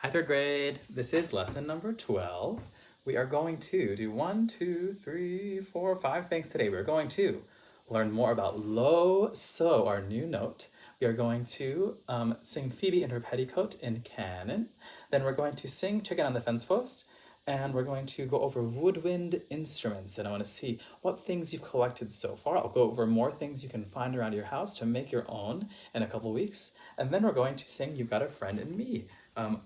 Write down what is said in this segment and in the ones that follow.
Hi, third grade. This is lesson number 12. We are going to do 1, 2, 3, 4, 5 things today. We're going to learn more about low, so our new note. We are going to sing Phoebe in her petticoat in canon. Then we're going to sing Chicken on the Fencepost. And we're going to go over Woodwind Instruments. And I want to see what things you've collected so far. I'll go over more things you can find around your house to make your own in a couple weeks. And then we're going to sing You've Got a Friend in Me.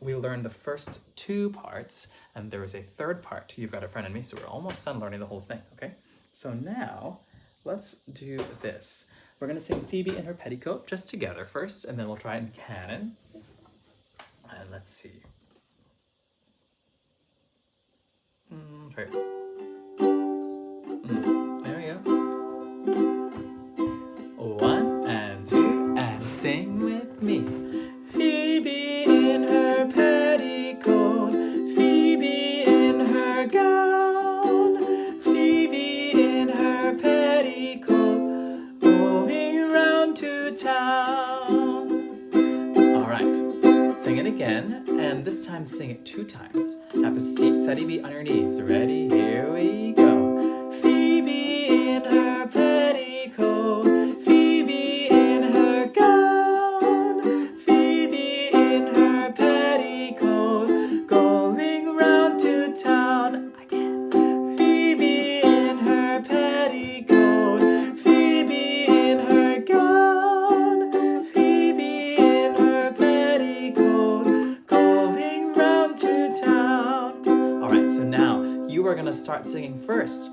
We learned the first 2 parts, and there is a third part to You've Got a Friend in Me, so we're almost done learning the whole thing, okay? So now, let's do this. We're going to sing Phoebe in her petticoat just together first, and then we'll try it in canon. And let's see. Try it. There we go. 1 and 2, and sing with me. Phoebe in her petticoat, Phoebe in her gown, Phoebe in her petticoat, going round to town. All right, sing it again, and this time sing it 2 times. Tap a steady beat on your knees. Ready? Here we go. Phoebe in her petticoat, Phoebe in her gown, Phoebe in her petticoat, going round to town. Again. Phoebe in her petticoat, Phoebe in her gown, Phoebe in her petticoat, going round to town. All right, so now you are gonna start singing first.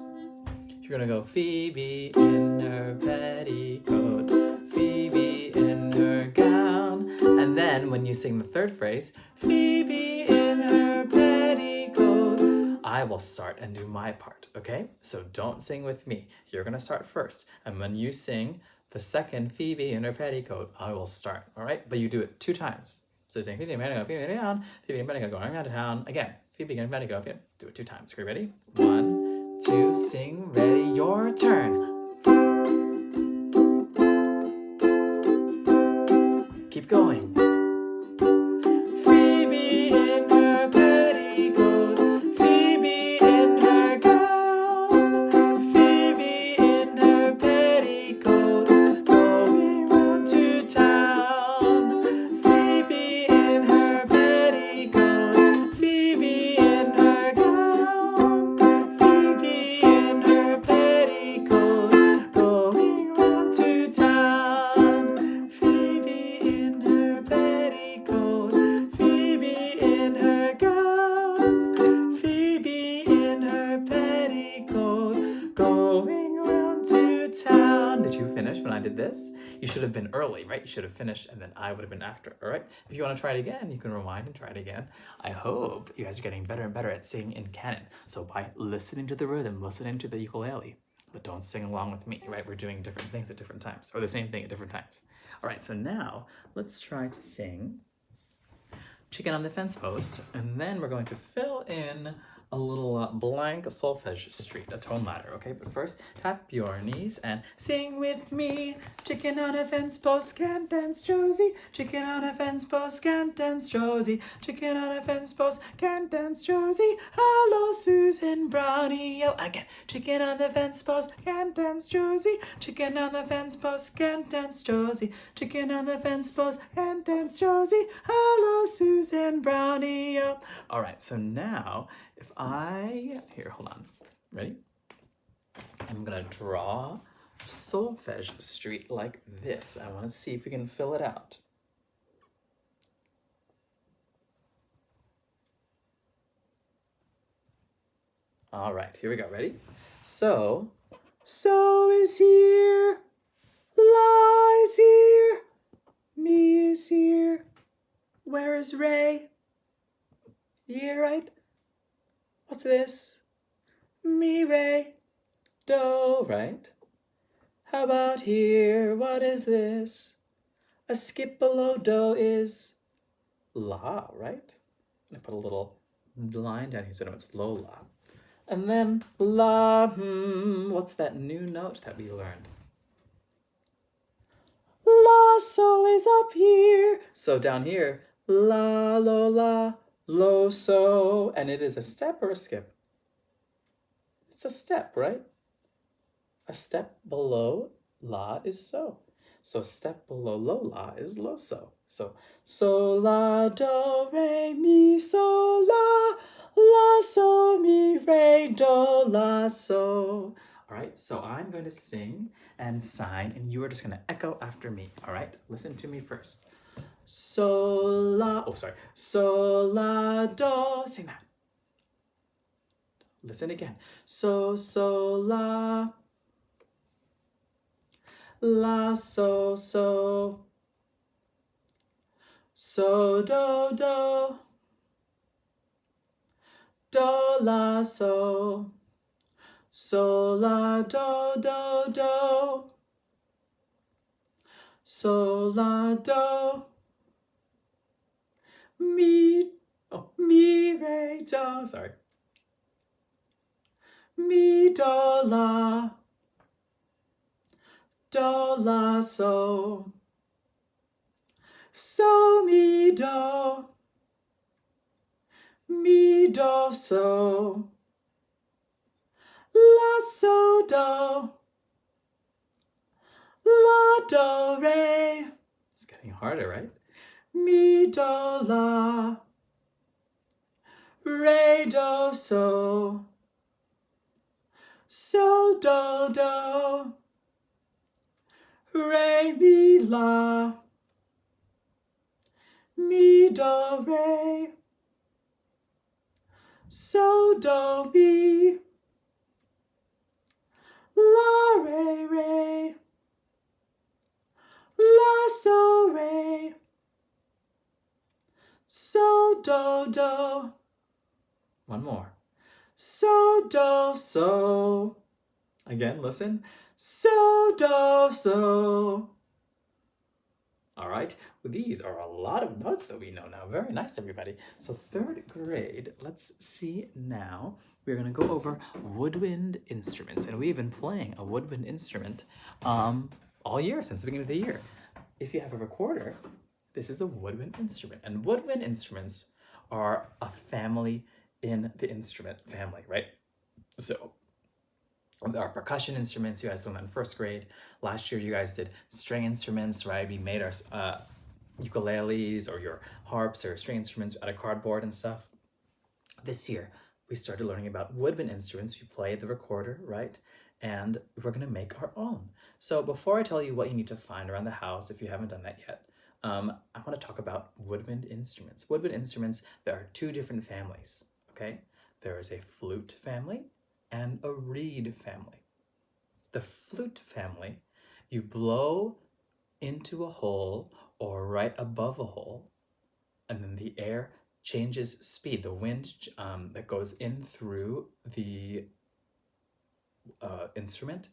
You're gonna go Phoebe in her petticoat, Phoebe in her gown, and then when you sing the third phrase, Phoebe in her petticoat, I will start and do my part, okay? So don't sing with me. You're gonna start first, and when you sing the second Phoebe in her petticoat, I will start, all right? But you do it 2 times. So you're saying Phoebe in her petticoat, Phoebe in her gown, Phoebe in her petticoat, going around to town. Again, Phoebe in her petticoat, okay? Do it 2 times. Okay, ready? 1, 2, sing, ready, your turn. Keep going. Phoebe in her petticoat, Phoebe in her gown, Phoebe in her petticoat, going round to town. Phoebe in her petticoat, Phoebe in her gown, Phoebe in her petticoat, going round to town. Phoebe in her petticoat, Phoebe in her gown, Phoebe in her petticoat, going round to town. Did you finish when I did this? You should have been early, right? You should have finished, and then I would have been after, all right? If you want to try it again, you can rewind and try it again. I hope you guys are getting better and better at singing in canon. So by listening to the rhythm, listening to the ukulele, but don't sing along with me, right? We're doing different things at different times, or the same thing at different times. All right, so now let's try to sing Chicken on the Fencepost, and then we're going to fill in a little blank solfege street, a tone ladder, okay? But first, tap your knees and sing with me. Chicken on a fence post, can't dance Josie. Chicken on a fence post, can't dance Josie. Chicken on a fence post, can't dance Josie. Hello, Susan Brownie, yo. Again, chicken on the fence post, can't dance Josie. Chicken on the fence post, can't dance Josie. Chicken on the fence post, can't dance Josie. Hello, Susan Brownie, yo. All right, so now, if here, hold on, ready? I'm gonna draw solfege street like this. I wanna see if we can fill it out. All right, here we go, ready? So is here, La is here, me is here, where is Ray? Here, right? What's this? Mi, re, do, right? How about here? What is this? A skip below do is la, right? I put a little line down here so I know it's Lola. And then la, what's that new note that we learned? La, so is up here. So down here, la, lo, la, Lo, so, and it is a step or a skip? It's a step, right? A step below la is so. So a step below lo la is lo so. So la do re mi so la so mi re do la so. All right, so I'm going to sing and sign, and you are just going to echo after me. All right, listen to me first. So la, oh sorry, so la do, sing that. Listen again. So la so so do la so la do so la do mi, oh, mi re do, sorry, mi do la so mi do so la so do la do re. It's getting harder, right? Mi do la re do so do re mi la mi do re so do mi la re la so re so do. One more. So do so. Again, listen. So do so. All right, well, these are a lot of notes that we know now. Very nice, everybody. So third grade, let's see now. We're gonna go over woodwind instruments, and we've been playing a woodwind instrument all year, since the beginning of the year. If you have a recorder, this is a woodwind instrument, and woodwind instruments are a family in the instrument family, right? So our percussion instruments, you guys learned that in first grade. Last year, you guys did string instruments, right? We made our ukuleles or your harps or string instruments out of cardboard and stuff. This year, we started learning about woodwind instruments. We play the recorder, right? And we're gonna make our own. So before I tell you what you need to find around the house, if you haven't done that yet, I wanna talk about woodwind instruments. Woodwind instruments, there are two different families, okay? There is a flute family and a reed family. The flute family, you blow into a hole or right above a hole, and then the air changes speed. The wind that goes in through the instrument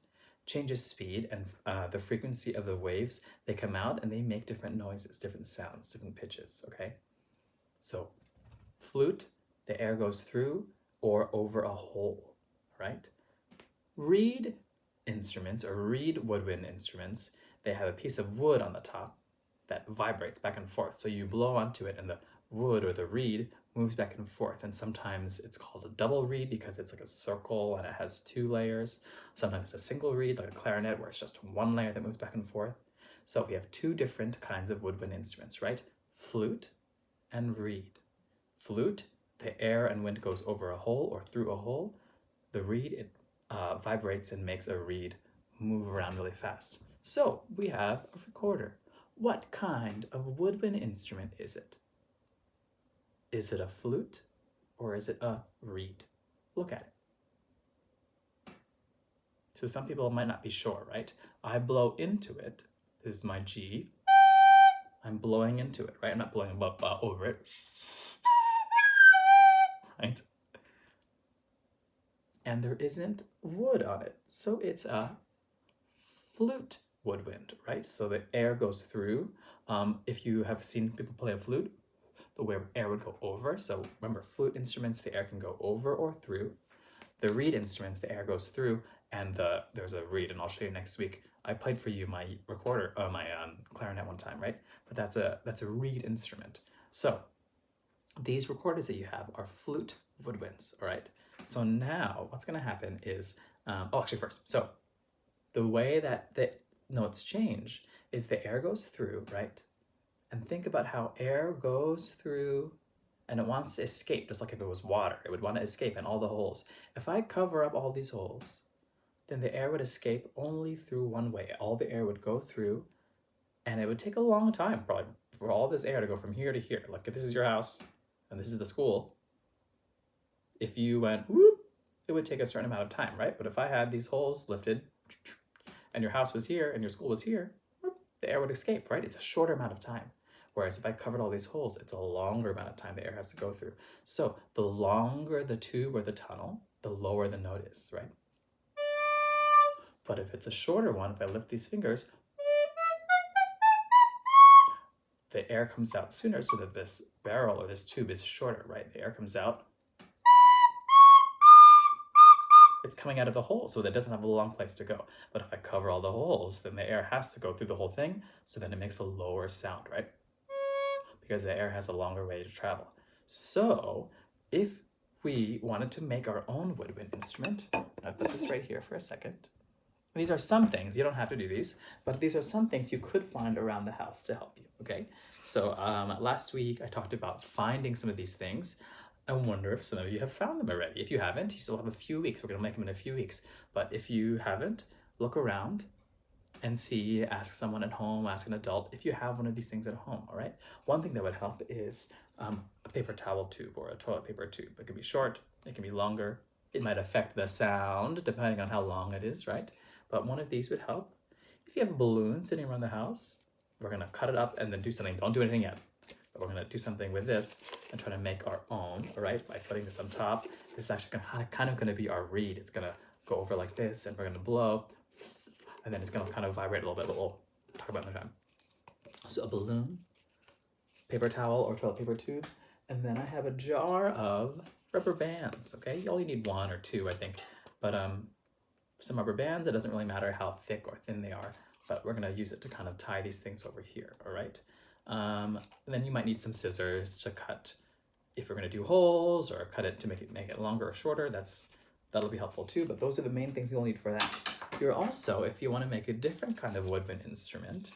changes speed, and the frequency of the waves, they come out and they make different noises, different sounds, different pitches, okay? So flute, the air goes through or over a hole, right? Reed instruments, or reed woodwind instruments, they have a piece of wood on the top that vibrates back and forth. So you blow onto it and the wood or the reed moves back and forth. And sometimes it's called a double reed because it's like a circle and it has two layers. Sometimes it's a single reed, like a clarinet, where it's just one layer that moves back and forth. So we have two different kinds of woodwind instruments, right? Flute and reed. Flute, the air and wind goes over a hole or through a hole. The reed, it vibrates and makes a reed move around really fast. So we have a recorder. What kind of woodwind instrument is it? Is it a flute or is it a reed? Look at it. So some people might not be sure, right? I blow into it. This is my G. I'm blowing into it, right? I'm not blowing over it, right? And there isn't wood on it, so it's a flute woodwind, right? So the air goes through. If you have seen people play a flute, the air would go over. So remember, flute instruments, the air can go over or through. The reed instruments, the air goes through, and there's a reed, and I'll show you next week. I played for you my recorder, my clarinet one time, right? But that's a reed instrument. So these recorders that you have are flute woodwinds, all right? So now what's gonna happen is, actually first, so the way that the notes change is the air goes through, right? And think about how air goes through and it wants to escape, just like if it was water, it would want to escape in all the holes. If I cover up all these holes, then the air would escape only through one way. All the air would go through, and it would take a long time probably for all this air to go from here to here. Like if this is your house and this is the school, if you went whoop, it would take a certain amount of time, right? But if I had these holes lifted and your house was here and your school was here, whoop, the air would escape, right? It's a shorter amount of time. Whereas if I covered all these holes, it's a longer amount of time the air has to go through. So the longer the tube or the tunnel, the lower the note is, right? But if it's a shorter one, if I lift these fingers, the air comes out sooner so that this barrel or this tube is shorter, right? The air comes out. It's coming out of the hole, so that it doesn't have a long place to go. But if I cover all the holes, then the air has to go through the whole thing, so then it makes a lower sound, right? Because the air has a longer way to travel. So if we wanted to make our own woodwind instrument, I'll put this right here for a second. These are some things, you don't have to do these, but these are some things you could find around the house to help you, okay? So last week I talked about finding some of these things. I wonder if some of you have found them already. If you haven't, you still have a few weeks. We're gonna make them in a few weeks. But if you haven't, look around and see, ask someone at home, ask an adult if you have one of these things at home, all right? One thing that would help is a paper towel tube or a toilet paper tube. It can be short, it can be longer. It might affect the sound depending on how long it is, right? But one of these would help. If you have a balloon sitting around the house, we're gonna cut it up and then do something. Don't do anything yet. But we're gonna do something with this and try to make our own, all right? By putting this on top. This is actually kind of gonna be our reed. It's gonna go over like this and we're gonna blow. And then it's gonna kind of vibrate a little bit, but we'll talk about it another time. So a balloon, paper towel or toilet paper tube, and then I have a jar of rubber bands, okay? You only need one or two, I think. But some rubber bands, it doesn't really matter how thick or thin they are, but we're gonna use it to kind of tie these things over here, all right? And then you might need some scissors to cut if we're gonna do holes or cut it to make it longer or shorter. That'll be helpful too, but those are the main things you'll need for that. You're also, if you want to make a different kind of woodwind instrument,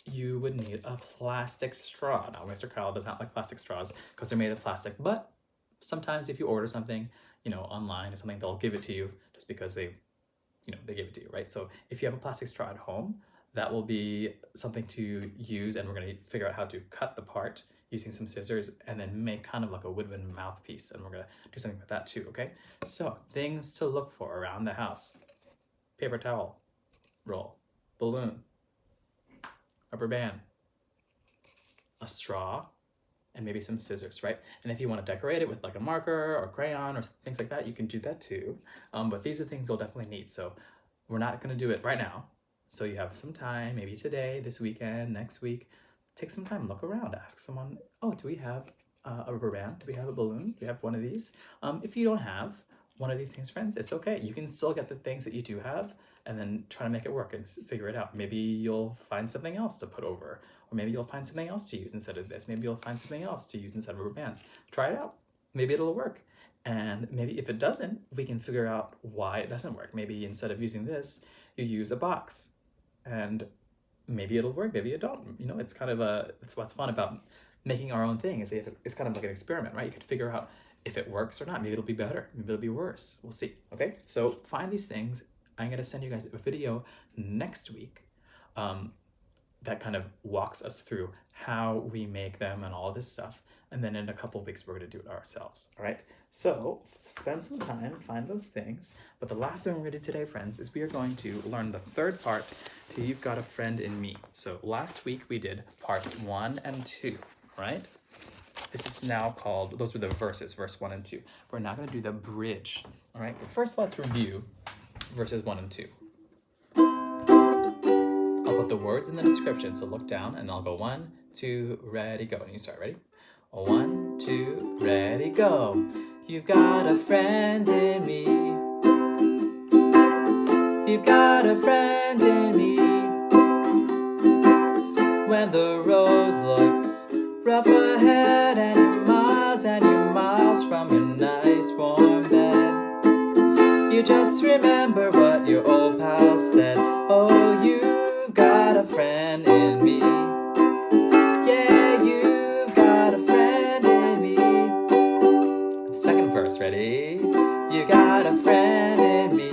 you would need a plastic straw. Now, Mr. Kyle does not like plastic straws because they're made of plastic, but sometimes if you order something, online or something, they'll give it to you just because they give it to you, right? So if you have a plastic straw at home, that will be something to use, and we're going to figure out how to cut the part using some scissors and then make kind of like a woodwind mouthpiece, and we're going to do something with that too, okay? So things to look for around the house: paper towel roll, balloon, rubber band, a straw, and maybe some scissors, right? And if you want to decorate it with like a marker or crayon or things like that, you can do that too. But these are things you'll definitely need. So we're not going to do it right now. So you have some time, maybe today, this weekend, next week. Take some time, look around, ask someone, oh, do we have a rubber band? Do we have a balloon? Do we have one of these? If you don't have one of these things, friends, it's okay. You can still get the things that you do have and then try to make it work and figure it out. Maybe you'll find something else to put over, or maybe you'll find something else to use instead of this. Maybe you'll find something else to use instead of rubber bands. Try it out. Maybe it'll work. And maybe if it doesn't, we can figure out why it doesn't work. Maybe instead of using this, you use a box, and maybe it'll work, maybe it don't. It's kind of it's what's fun about making our own thing, is it's kind of like an experiment, right? You could figure out if it works or not. Maybe it'll be better, maybe it'll be worse. We'll see, okay? So find these things. I'm gonna send you guys a video next week that kind of walks us through how we make them and all this stuff. And then in a couple of weeks, we're gonna do it ourselves, all right? So spend some time, find those things. But the last thing we're gonna do today, friends, is we are going to learn the third part to You've Got a Friend in Me. So last week we did parts 1 and 2, right? This is now called, those were the verses, verse 1 and 2. We're now gonna do the bridge, all right? But first let's review verses 1 and 2. I'll put the words in the description, so look down and I'll go 1, 2, ready, go. And you start, ready? 1, 2, ready, go. You've got a friend in me. You've got a friend in me. When the road looks rough ahead, and you're miles from your nice warm bed. You just remember what your old pal said. Oh, you've got a friend in me. Yeah, you've got a friend in me. Second verse, ready? You got a friend in me.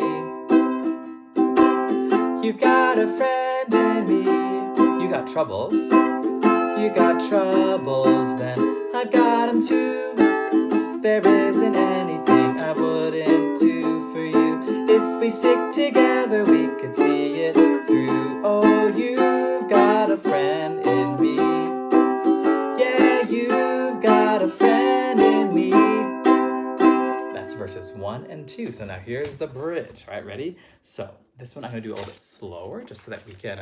You've got a friend in me. You got troubles. You got troubles, then I've got 'em too. There isn't anything I wouldn't do for you. If we stick together, we could see it through. Oh, you've got a friend in me. Yeah, you've got a friend in me. That's verses 1 and 2. So now here's the bridge. All right, ready? So this one I'm going to do a little bit slower just so that we can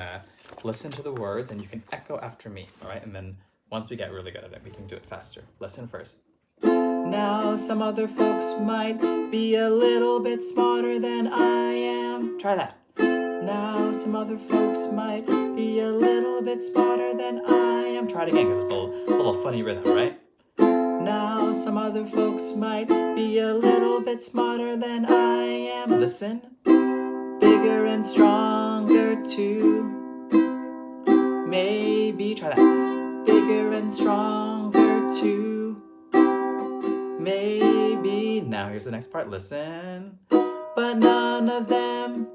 listen to the words and you can echo after me. All right, and then once we get really good at it, we can do it faster. Listen first. Now some other folks might be a little bit smarter than I am. Try that. Now some other folks might be a little bit smarter than I am. Try it again because it's a little funny rhythm, right? Now some other folks might be a little bit smarter than I am. Listen. Bigger and stronger too. Maybe, try that. Bigger and stronger too. Maybe. Now here's the next part. Listen. But none of them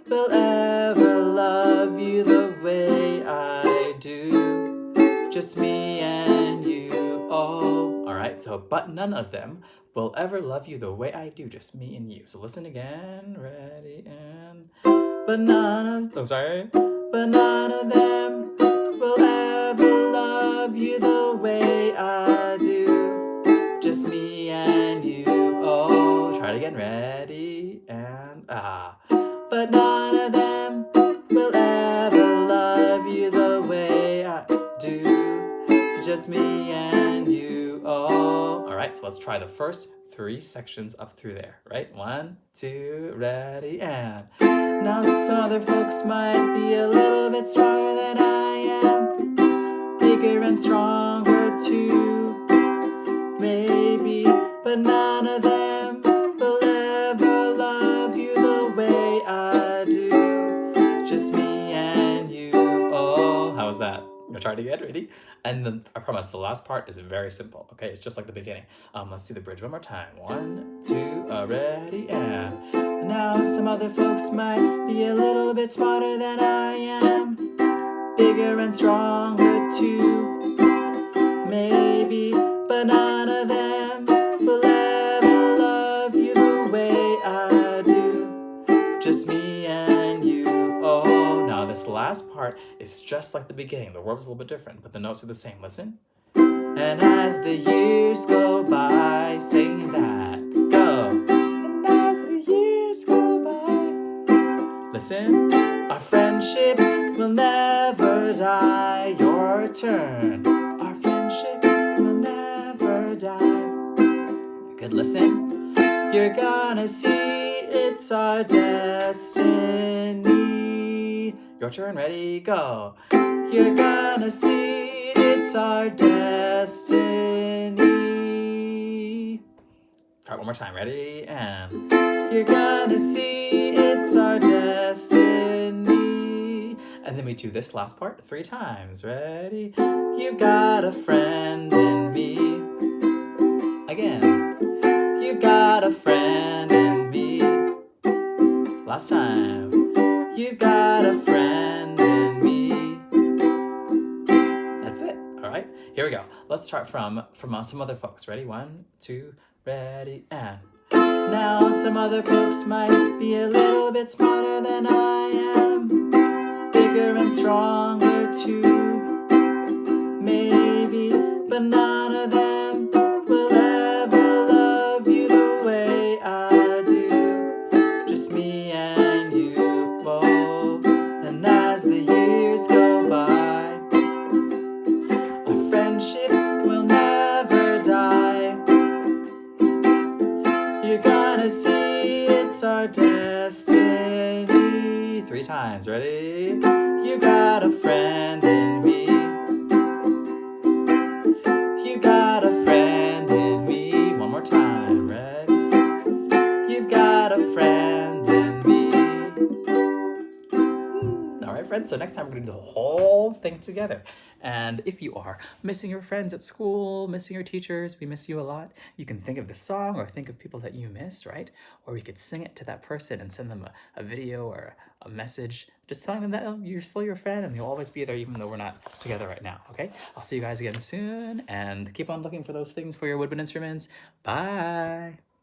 will ever love you the way I do. Just me and you. Oh. Alright, so but none of them will ever love you the way I do. Just me and you. So listen again. Ready and but none of but none of them will ever love you the way I do. Just me and you. Oh, try it again. Ready and but none of them will ever love you the way I do. Just me and you. Oh, all right. So let's try the first 3 sections up through there. Right? 1, 2, ready and. Now some other folks might be a little bit stronger than I am. Bigger and stronger too. Maybe, but none of them will ever love you the way I do. Just me and you. Oh, how was that? I'm gonna try it again. Ready? And then I promise the last part is very simple. Okay, it's just like the beginning. Let's do the bridge one more time. 1, 2, ready and. Now some other folks might be a little bit smarter than I am. Bigger and stronger too. Maybe, but none of them will ever love you the way I do. Just me and you. Oh, now this last part is just like the beginning. The word's a little bit different, but the notes are the same. Listen. And as the years go by, sing that. Go. And as the years go by, listen. Our friendship will never die. Your turn. Our friendship will never die. Good, listen. You're gonna see it's our destiny. Your turn, ready, go. You're gonna see it's our destiny. Try it one more time, ready, and. You're gonna see it's our destiny. And then we do this last part 3 times. Ready? You've got a friend in me. Again. You've got a friend in me. Last time. You've got a friend in me. That's it. All right. Here we go. Let's start from some other folks. Ready? 1, 2, ready, and. Now some other folks might be a little bit smarter than I am. Bigger and stronger too. Maybe, but none of them will ever love you the way I do. Just me and you. Oh, and as the years go by, our friendship will never die. You're gonna see it's our destiny. 3 times, ready? You got a friend in me. friends. So next time we're gonna do the whole thing together. And if you are missing your friends at school, missing your teachers, we miss you a lot, you can think of the song or think of people that you miss, right? Or you could sing it to that person and send them a video or a message just telling them that you're still your friend and you'll always be there even though we're not together right now, okay? I'll see you guys again soon and keep on looking for those things for your Woodwind Instruments. Bye!